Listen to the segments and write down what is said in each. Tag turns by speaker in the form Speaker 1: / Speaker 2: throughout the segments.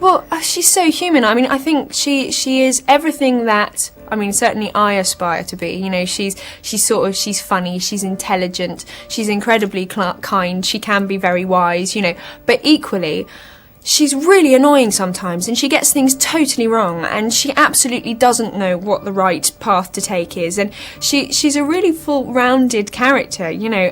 Speaker 1: Well, she's so human. I mean, I think she is everything that, I mean, certainly I aspire to be. You know, she's funny, she's intelligent, she's incredibly kind, she can be very wise, you know, but equally, she's really annoying sometimes, and she gets things totally wrong, and she absolutely doesn't know what the right path to take is, and she's a really full-rounded character, you know,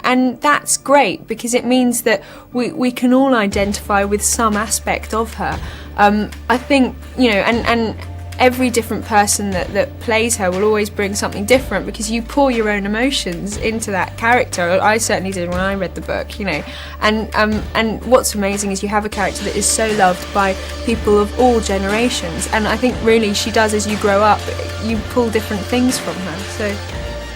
Speaker 1: and that's great because it means that we can all identify with some aspect of her. I think, you know, and every different person that plays her will always bring something different because you pour your own emotions into that character. I certainly did when I read the book, you know. And what's amazing is you have a character that is so loved by people of all generations. And I think really she does, as you grow up, you pull different things from her. So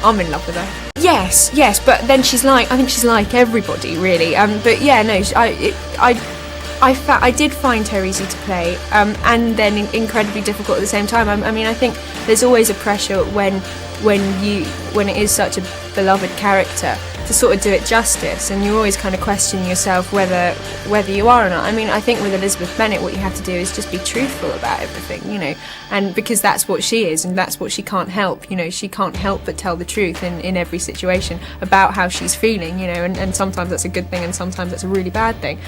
Speaker 1: I'm in love with her. Yes, but then I think she's like everybody, really. But yeah, no, I did find her easy to play, and then incredibly difficult at the same time. I mean, I think there's always a pressure when it is such a beloved character to sort of do it justice, and you're always kind of questioning yourself whether you are or not. I mean, I think with Elizabeth Bennet, what you have to do is just be truthful about everything, you know, and because that's what she is, and that's what she can't help, you know, she can't help but tell the truth in every situation about how she's feeling, you know, and sometimes that's a good thing, and sometimes that's a really bad thing.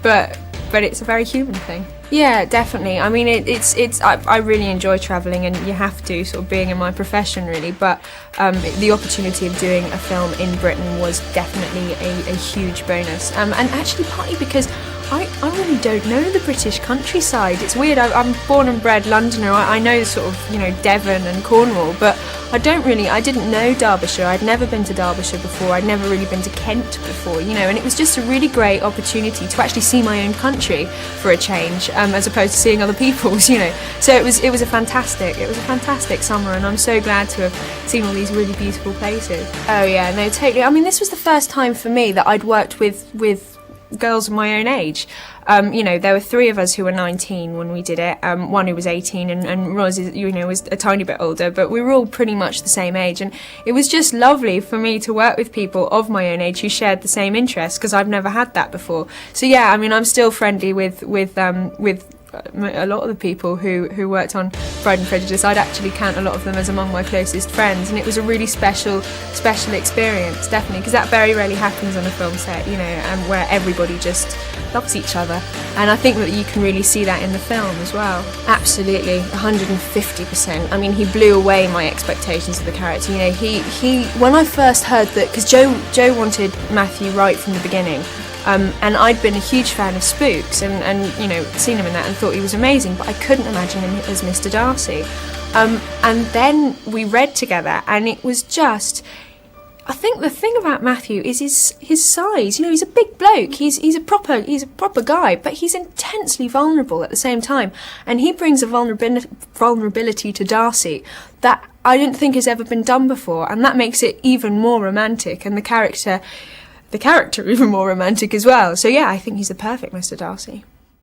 Speaker 1: But it's a very human thing. Yeah, definitely. I mean, I really enjoy travelling, and you have to, sort of being in my profession, really. But the opportunity of doing a film in Britain was definitely a huge bonus. And actually, partly because I really don't know the British countryside. It's weird. I'm born and bred Londoner. I know sort of, you know, Devon and Cornwall, but I didn't know Derbyshire. I'd never been to Derbyshire before. I'd never really been to Kent before, you know, and it was just a really great opportunity to actually see my own country for a change, as opposed to seeing other people's, you know. So it was a fantastic summer, and I'm so glad to have seen all these really beautiful places. Oh yeah, no, totally. I mean, this was the first time for me that I'd worked with girls of my own age. You know, there were 3 of us who were 19 when we did it, one who was 18, and Roz, you know, was a tiny bit older, but we were all pretty much the same age, and it was just lovely for me to work with people of my own age who shared the same interests, because I've never had that before. So yeah, I mean, I'm still friendly with a lot of the people who worked on Pride and Prejudice. I'd actually count a lot of them as among my closest friends, and it was a really special experience, definitely, because that very rarely happens on a film set, you know, and where everybody just loves each other. And I think that you can really see that in the film as well. Absolutely, 150%. I mean, he blew away my expectations of the character. You know, he when I first heard that, because Joe wanted Matthew right from the beginning. And I'd been a huge fan of Spooks and you know, seen him in that and thought he was amazing, but I couldn't imagine him as Mr. Darcy. And then we read together, and it was just, I think the thing about Matthew is his size. You know, he's a big bloke. He's a proper guy, but he's intensely vulnerable at the same time. And he brings a vulnerability to Darcy that I don't think has ever been done before, and that makes it even more romantic, and the character even more romantic as well. So yeah, I think he's the perfect Mr. Darcy.